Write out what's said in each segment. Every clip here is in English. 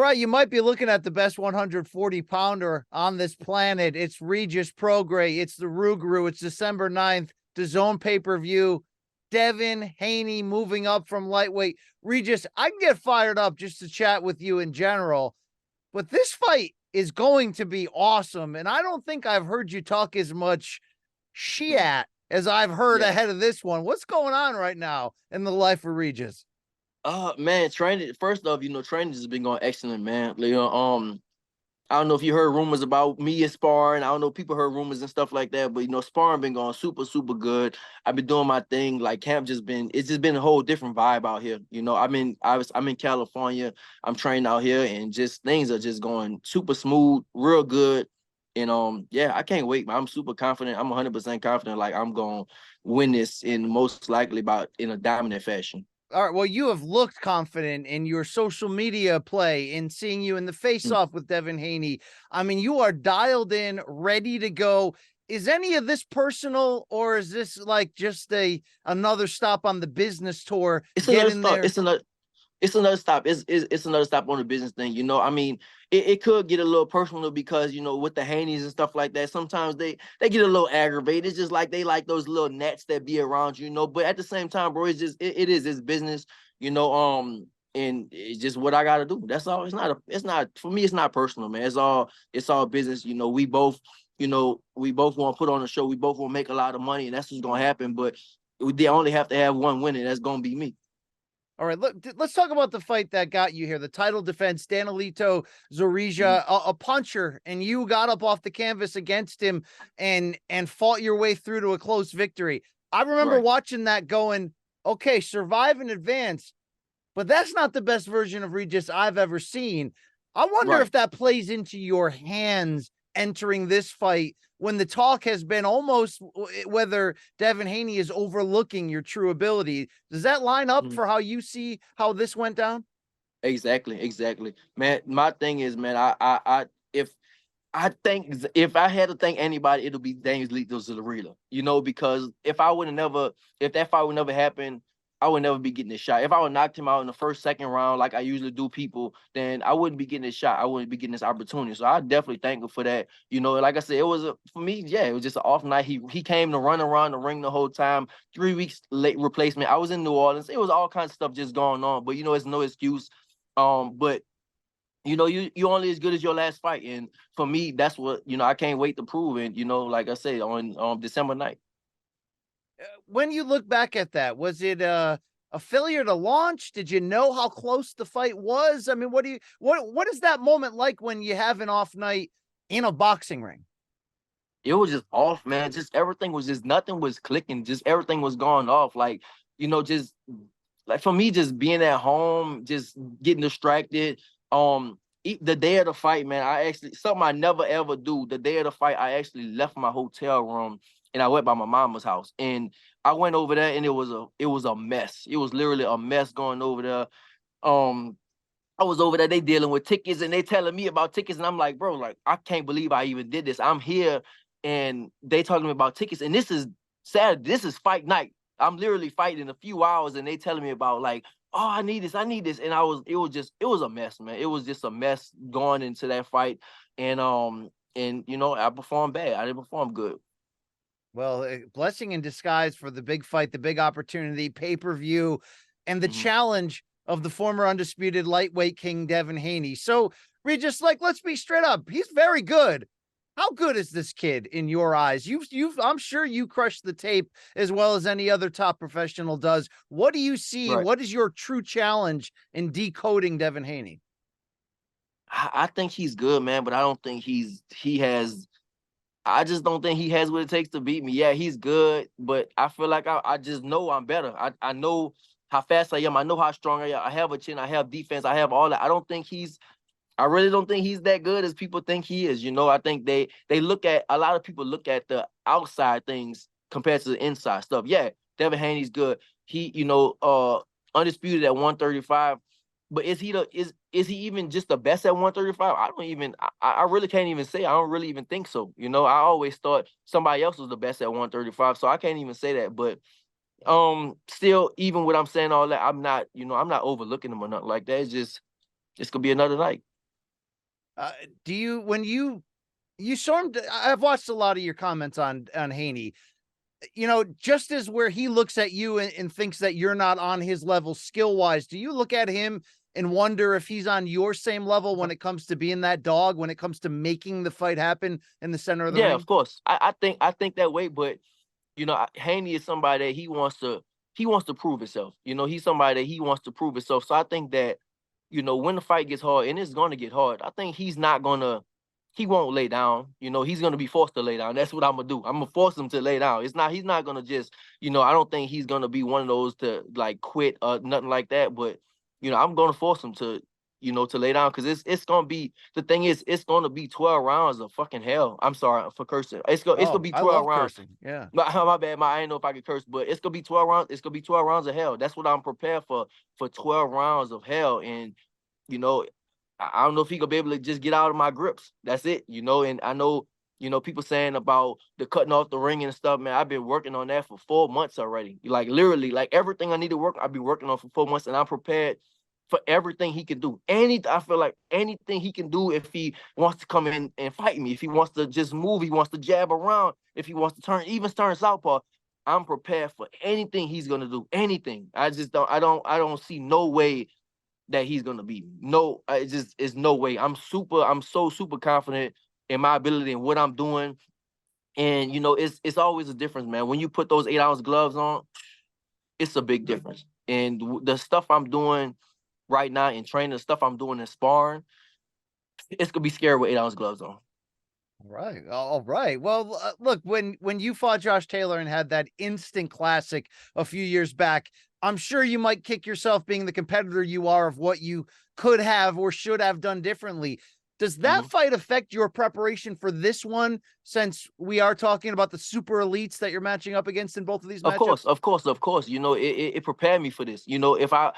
right, you might be looking at the best 140-pounder on this planet. It's Regis Prograis. It's the Rugaru. It's December 9th, DAZN pay-per-view. Devin Haney moving up from lightweight. Regis, I can get fired up just to chat with you in general, but this fight is going to be awesome, and I don't think I've heard you talk as much shit as I've heard ahead of this one. What's going on right now in the life of Regis? Man, training. First off, training has been going excellent, man. I don't know if you heard rumors about me and sparring. I don't know if people heard rumors and stuff like that, but sparring been going super, super good. I've been doing my thing. Like camp it's just been a whole different vibe out here. I'm in California. I'm training out here, and just things are just going super smooth, real good. And yeah, I can't wait. I'm super confident. I'm 100% confident. Like I'm gonna win this in most likely in a dominant fashion. All right. Well, you have looked confident in your social media play, in seeing you in the face-off with Devin Haney. I mean, you are dialed in, ready to go. Is any of this personal, or is this like just another stop on the business tour? It's another stop. It's another stop. It's another stop on the business thing. I mean, it could get a little personal because, with the Haneys and stuff like that, sometimes they get a little aggravated. It's just like they like those little gnats that be around But at the same time, bro, it's business, and it's just what I gotta do. That's all. It's not for me, it's not personal, man. It's all business. We both want to put on a show. We both want to make a lot of money, and that's what's gonna happen. But they only have to have one winner. That's gonna be me. All right, look, let's talk about the fight that got you here. The title defense, Danilito Zorrilla, a puncher, and you got up off the canvas against him and fought your way through to a close victory. I remember watching that going, okay, survive and advance, but that's not the best version of Regis I've ever seen. I wonder if that plays into your hands entering this fight when the talk has been almost whether Devin Haney is overlooking your true ability. Does that line up for how you see how this went down? Exactly. Man, my thing is, man, if I had to thank anybody, it'll be Danilito Zorrilla, because if that fight would never happen, I would never be getting a shot. If I would knocked him out in the first, second round, like I usually do people, then I wouldn't be getting a shot. I wouldn't be getting this opportunity. So I definitely thank him for that. Like I said, it was for me, it was just an off night. He came to run around the ring the whole time. 3 weeks late replacement. I was in New Orleans. It was all kinds of stuff just going on. But it's no excuse. But you only as good as your last fight. And for me, that's what I can't wait to prove. And like I said, on December 9th. When you look back at that, was it a failure to launch? Did you know how close the fight was? I mean, what is that moment like when you have an off night in a boxing ring? It was just off, man. Just everything was just nothing was clicking. Just everything was going off. Like, just like for me, just being at home, just getting distracted. The day of the fight, man, something I never ever do. The day of the fight, I actually left my hotel room and I went by my mama's house. And I went over there and it was a mess. It was literally a mess going over there. I was over there, they dealing with tickets and they telling me about tickets. And I'm like, bro, like, I can't believe I even did this. I'm here and they talking to me about tickets. And this is Saturday. This is fight night. I'm literally fighting in a few hours and they telling me about like, oh, I need this. And it was a mess, man. It was just a mess going into that fight. And I performed bad. I didn't perform good. Well, blessing in disguise for the big fight, the big opportunity, pay-per-view, and the challenge of the former undisputed lightweight king, Devin Haney. So, Regis, let's be straight up. He's very good. How good is this kid in your eyes? I'm sure you crushed the tape as well as any other top professional does. What do you see? What is your true challenge in decoding Devin Haney? I think he's good, man, but I don't think I just don't think he has what it takes to beat me. Yeah, he's good, but I feel like I just know I'm better. I know how fast I am. I know how strong I am. I have a chin. I have defense. I have all that. I really don't think he's that good as people think he is. I think a lot of people look at the outside things compared to the inside stuff. Yeah, Devin Haney's good. He, undisputed at 135. But is he even just the best at 135? I really can't even say. I don't really even think so. I always thought somebody else was the best at 135, so I can't even say that. But still, even when I'm saying all that, I'm not overlooking him or nothing like that. It's gonna be another night. Uh, do you when you saw him? I've watched a lot of your comments on Haney. You know, just as where he looks at you and thinks that you're not on his level skill wise, do you look at him and wonder if he's on your same level when it comes to being that dog, when it comes to making the fight happen in the center of the Yeah, of ring? course. I think that way, but Haney is somebody that he wants to prove himself. He's somebody that he wants to prove himself. So I think that, when the fight gets hard, and it's gonna get hard, I think he won't lay down. He's gonna be forced to lay down. That's what I'm gonna do. I'm gonna force him to lay down. He's not gonna just, I don't think he's gonna be one of those to like quit or nothing like that. But, I'm gonna force him to lay down, because it's gonna be the thing is it's gonna be 12 rounds of fucking hell. I'm sorry for cursing. It's gonna Oh, be I 12 love rounds. cursing. Yeah. My bad. I didn't know if I could curse, but it's gonna be 12 rounds. It's gonna be 12 rounds of hell. That's what I'm prepared for 12 rounds of hell. And you know, I don't know if he gonna be able to just get out of my grips. That's it. And I know, people saying about the cutting off the ring and stuff, man. I've been working on that for 4 months already. Like literally, like everything I need to work, I've been working on for 4 months, and I'm prepared for everything he can do. I feel like anything he can do, if he wants to come in and fight me, if he wants to just move, he wants to jab around, if he wants to turn southpaw, I'm prepared for anything he's gonna do. Anything. I don't see no way that he's gonna beat me. No, it's no way. I'm so super confident in my ability and what I'm doing. And it's always a difference, man. When you put those 8 ounce gloves on, it's a big difference. And the stuff I'm doing right now in training, the stuff I'm doing in sparring, it's gonna be scary with 8 ounce gloves on. Right. All right. Well, look, when you fought Josh Taylor and had that instant classic a few years back, I'm sure you might kick yourself being the competitor you are of what you could have or should have done differently. Does that Mhm. fight affect your preparation for this one, since we are talking about the super elites that you're matching up against in both of these Of course, matchups? of course, of course. It prepared me for this. If I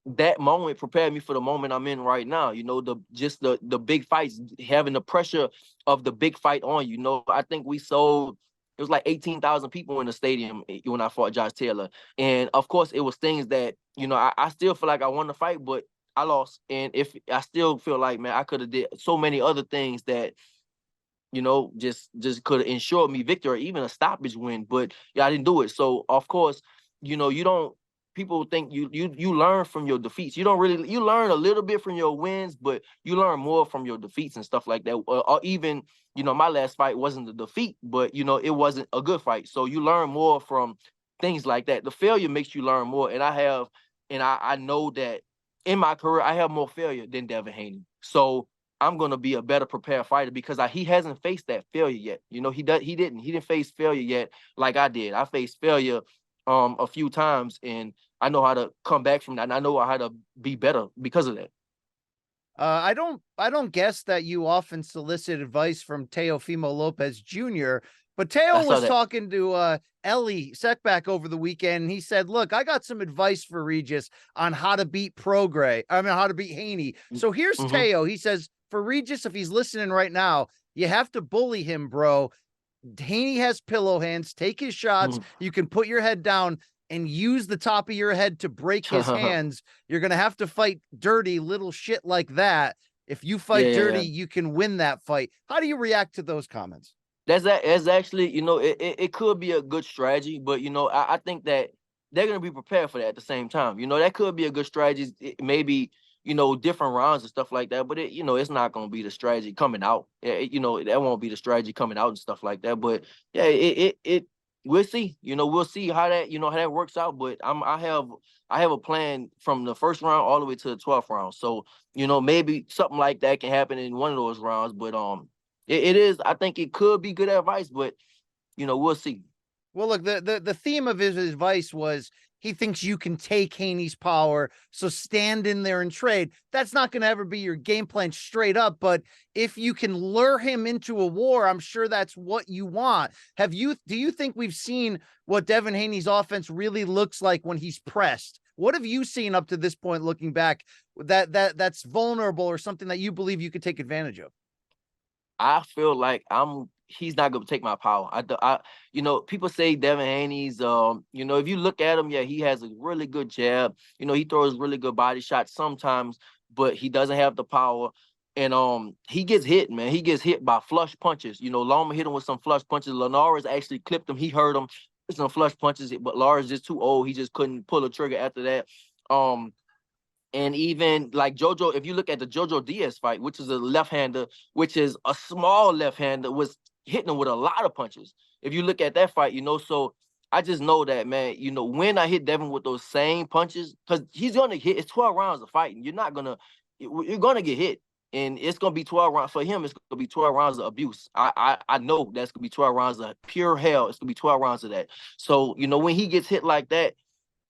that moment prepared me for the moment I'm in right now. The big fights, having the pressure of the big fight on you. I think we sold. It was like 18,000 people in the stadium when I fought Josh Taylor, and of course it was things that I still feel like I won the fight, but I lost. And if I still feel like, man, I could have did so many other things that just could have ensured me victory or even a stoppage win. But yeah, I didn't do it. So of course, you don't people think you learn from your defeats. You learn a little bit from your wins, but you learn more from your defeats and stuff like that. Or even, my last fight wasn't a defeat, but it wasn't a good fight. So you learn more from things like that. The failure makes you learn more. And I know that in my career, I have more failure than Devin Haney. So I'm gonna be a better prepared fighter because he hasn't faced that failure yet. He didn't face failure yet like I did. I faced failure a few times, and I know how to come back from that, and I know how to be better because of that. I don't guess that you often solicit advice from Teofimo Lopez Jr., but I Teo saw was that. talking to Ellie Sekback over the weekend, and he said, "Look, I got some advice for Regis on how to beat Prograis. I mean, how to beat Haney." So here's Mm-hmm. Teo. He says, "For Regis, if he's listening right now, you have to bully him, bro. Haney has pillow hands. Take his shots. You can put your head down and use the top of your head to break his hands. You're going to have to fight dirty, little shit like that. If you Yeah, fight yeah, dirty, yeah. you can win that fight." How do you react to those comments? That's actually, it could be a good strategy, but I think that they're gonna be prepared for that at the same time. That could be a good strategy, maybe, different rounds and stuff like that, but it's not gonna be the strategy coming out. That won't be the strategy coming out and stuff like that. But yeah, it we'll see. We'll see how that works out. But I have a plan from the first round all the way to the 12th round. So, maybe something like that can happen in one of those rounds. But it is. I think it could be good advice, but we'll see. Well, look, the theme of his advice was he thinks you can take Haney's power, so stand in there and trade. That's not going to ever be your game plan straight up, but if you can lure him into a war, I'm sure that's what you want. Do you think we've seen what Devin Haney's offense really looks like when he's pressed? What have you seen up to this point, looking back, that's vulnerable or something that you believe you could take advantage of? I feel like he's not gonna take my power. People say Devin Haney's, if you look at him, yeah, he has a really good jab. He throws really good body shots sometimes, but he doesn't have the power. And he gets hit, man. He gets hit by flush punches. You know, Loma hit him with some flush punches. Linares actually clipped him. He hurt him with some flush punches, but Lars just too old. He just couldn't pull a trigger after that. And even like Jojo, if you look at the Jojo Diaz fight, which is a left-hander, which is a small left-hander, was hitting him with a lot of punches. If you look at that fight, you know, so I just know that, man, you know, when I hit Devin with those same punches, because he's going to hit, it's 12 rounds of fighting. You're going to get hit. And it's going to be 12 rounds. For him, it's going to be 12 rounds of abuse. I know that's going to be 12 rounds of pure hell. It's going to be 12 rounds of that. So, you know, when he gets hit like that,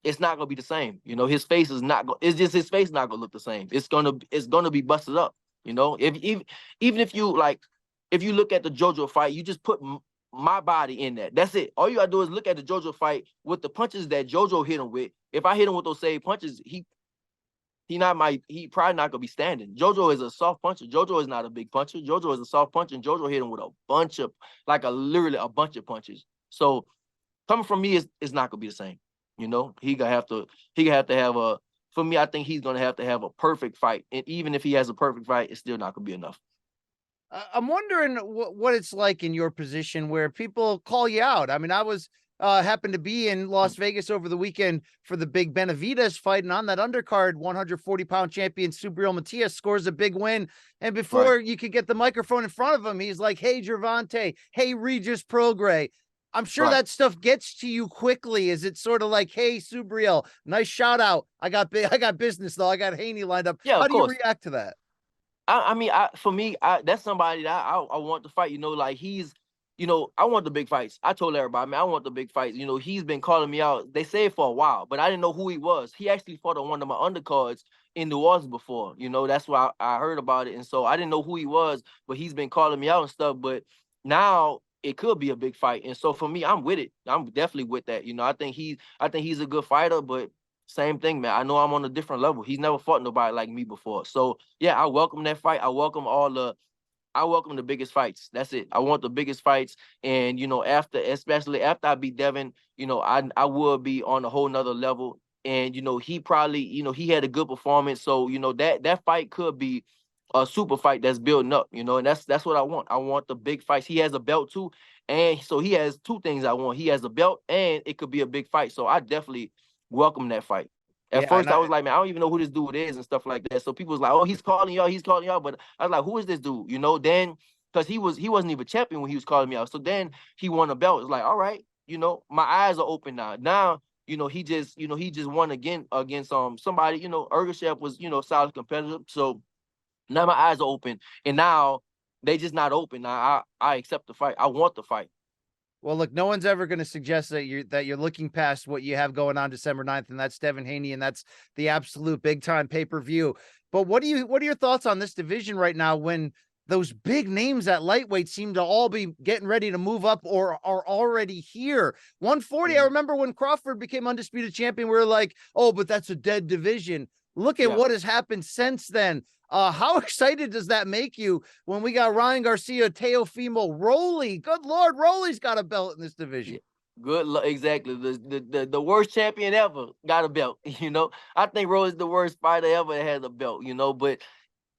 it's not gonna be the same. You know, his face is not going. It's just his face not gonna look the same. It's gonna be busted up. You know, even if you look at the JoJo fight, you just put my body in that. That's it. All you gotta do is look at the JoJo fight with the punches that JoJo hit him with. If I hit him with those same punches, he probably not gonna be standing. JoJo is a soft puncher. JoJo is not a big puncher. JoJo is a soft puncher, and JoJo hit him with a bunch of literally a bunch of punches. So coming from me is not gonna be the same. You know, he gonna have to have a. For me, I think he's gonna have to have a perfect fight, and even if he has a perfect fight, it's still not gonna be enough. I'm wondering what it's like in your position where people call you out. I mean, I was happened to be in Las Vegas over the weekend for the big Benavidez fight, and on that undercard, 140-pound champion Subriel Matias scores a big win. And before you could get the microphone in front of him, he's like, "Hey, Gervonta, hey, Regis Prograis." I'm sure that stuff gets to you quickly. Is it sort of like, "Hey, Subriel, nice shout out. I got business though. I got Haney lined up." Yeah, How do you react to that? I mean, for me, that's somebody that I want to fight. You know, like he's, you know, I want the big fights. I told everybody, man, I want the big fights. You know, he's been calling me out. They say it for a while, but I didn't know who he was. He actually fought on one of my undercards in New Orleans before. You know, that's why I heard about it, and so I didn't know who he was, but he's been calling me out and stuff. But now it could be a big fight, and so for me, I'm with it. I'm definitely with that. You know, I think he's a good fighter, but same thing, man. I know I'm on a different level. He's never fought nobody like me before. So yeah, I welcome that fight. I welcome the biggest fights. That's it. I want the biggest fights. And you know, especially after I beat Devin, you know, I will be on a whole nother level. And you know, he probably, you know, he had a good performance. So, you know, that fight could be a super fight that's building up, you know, and that's what I want. I want the big fights. He has a belt too. And so he has two things I want. He has a belt and it could be a big fight. So I definitely welcome that fight. At first, I was like, man, I don't even know who this dude is and stuff like that. So people was like, oh, he's calling y'all. But I was like, who is this dude? You know, then because he wasn't even champion when he was calling me out. So then he won a belt. It's like, all right, you know, my eyes are open now. Now, you know, he just won again against somebody. You know, Ergashev was, you know, solid competitor. So now my eyes are open, and now they just not open. Now I accept the fight. I want the fight. Well, look, no one's ever going to suggest that you're looking past what you have going on December 9th, and that's Devin Haney, and that's the absolute big time pay-per-view. But what are your thoughts on this division right now when those big names at lightweight seem to all be getting ready to move up or are already here? 140, I remember when Crawford became undisputed champion, we were like, oh, but that's a dead division. Look at what has happened since then. How excited does that make you when we got Ryan Garcia, Teofimo, Rolly? Good Lord, Rolly's got a belt in this division. Yeah. Exactly. The worst champion ever got a belt. You know, I think Rolly's the worst fighter ever that had a belt. You know, but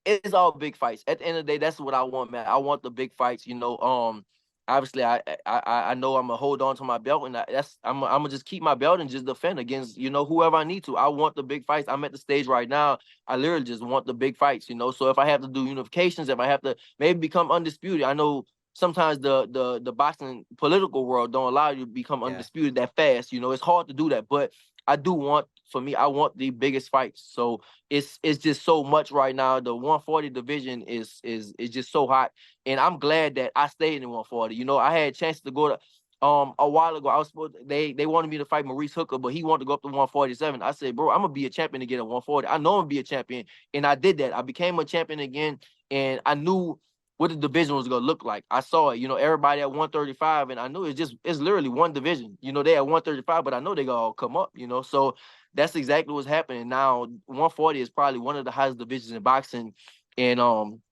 it's all big fights. At the end of the day, that's what I want, man. I want the big fights. You know, obviously, I know I'm gonna hold on to my belt, and I'm gonna just keep my belt and just defend against, you know, whoever I need to. I want the big fights. I'm at the stage right now. I literally just want the big fights, you know. So if I have to do unifications, if I have to maybe become undisputed, I know sometimes the boxing political world don't allow you to become undisputed that fast. You know, it's hard to do that, but I do want. For me, I want the biggest fights. So it's just so much right now. The 140 division is just so hot, and I'm glad that I stayed in 140. You know, I had a chance to go to a while ago. I was supposed they wanted me to fight Maurice Hooker, but he wanted to go up to 147. I said, bro, I'm gonna be a champion again at 140. I know I'm gonna be a champion, and I did that. I became a champion again, and I knew what the division was gonna look like. I saw it, you know, everybody at 135, and I knew it's literally one division. You know, they at 135, but I know they gonna all come up, you know. So that's exactly what's happening now. 140 is probably one of the highest divisions in boxing, and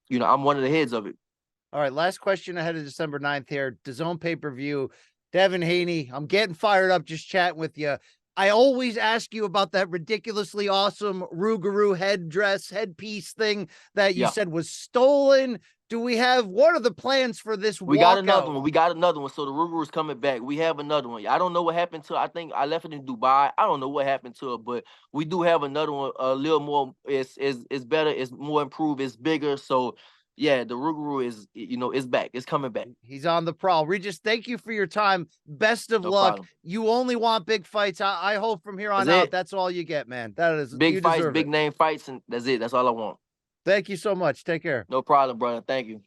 you know, I'm one of the heads of it. All right, last question ahead of December 9th here. DAZN pay-per-view. Devin Haney, I'm getting fired up just chatting with you. I always ask you about that ridiculously awesome Rugaru headpiece thing that you Yeah. said was stolen. What are the plans for this We got another walkout? one. We got another one. So the Ruger is coming back. We have another one. I don't know what happened to. I think I left it in Dubai. I don't know what happened to it, but we do have another one. A little more. It's better. It's more improved. It's bigger. So yeah, the Ruger is it's back. It's coming back. He's on the prowl. Regis, thank you for your time. Best of No luck. problem. You only want big fights. I hope from here on That's out it. that's all you get, man. That is Big you fights, deserve big it. name fights, and that's it. That's all I want. Thank you so much. Take care. No problem, brother. Thank you.